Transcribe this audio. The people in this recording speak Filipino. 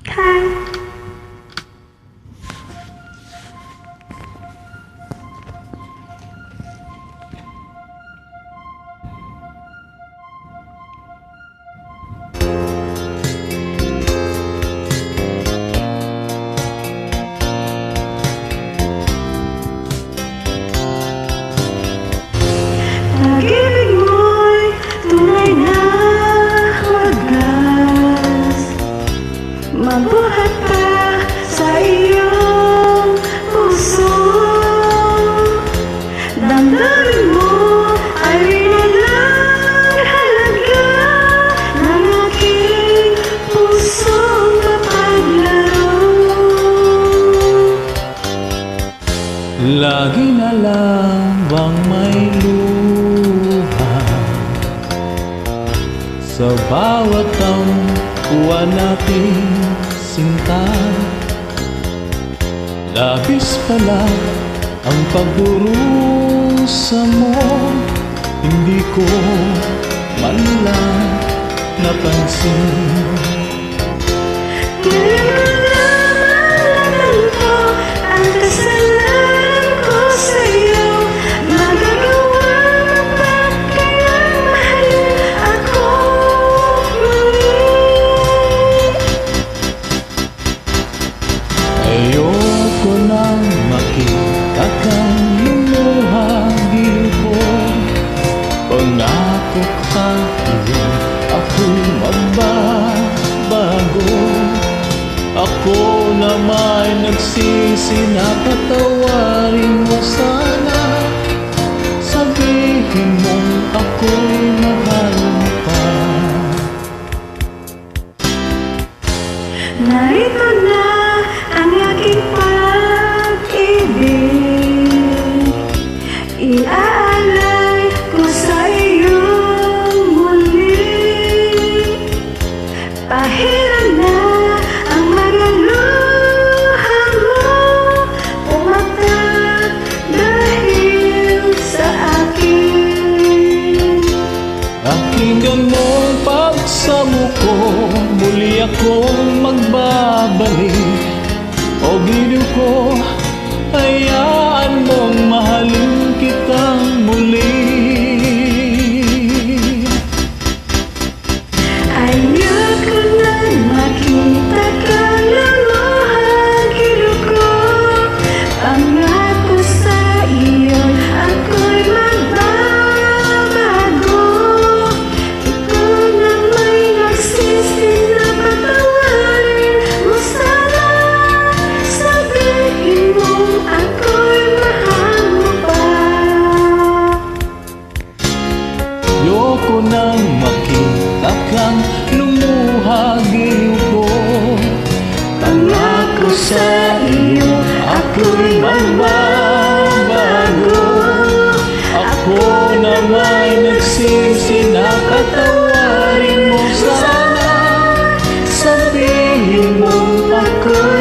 Hi. Pag-ibig mo'y tunay na wagas. Mabuhat ka sa iyong puso. Damdamin mo ay rin halaga ng aking pusong mapaglaro. Lagi na lamang may luha sa bawat tampuan nating sinta. Labis pala ang pagdurusa mo, hindi ko man lang napansin. Ngayon nalaman ko ang kasalanan ko sa'yo. Magagawa mo ba kayang mahalin ako muli? Ayoko nang makita kang lumuhagi ko. Pangako ka iyon, ako'y magbabago. Ako na may nagsisi na patawarin mo sana. Sabihin mong ako'y mahal mo pa. Narito na ang aking pag-ibig, iaalay ko sa iyong muli. Pahiran na ang mga luha mo, umatak dahil sa akin. Pakinggan mo ang pagsamo ko, muli akong magbabalik. O giliw ko, hayaan mong mahalin kitang muli. Ayoko na makita ka lumuhagi ko. Pangako sa iyo, ako'y magbabago. Ikaw na may nagsisi na patawarin mo sana. Sabihin mo ako'y mahal mo pa. Ayoko nang makita kang lumuhagi ko. Pangako sa iyo, ako'y magbabago. Ako na may nagsisi na patawarin mo sana. Sabihin mo ako'y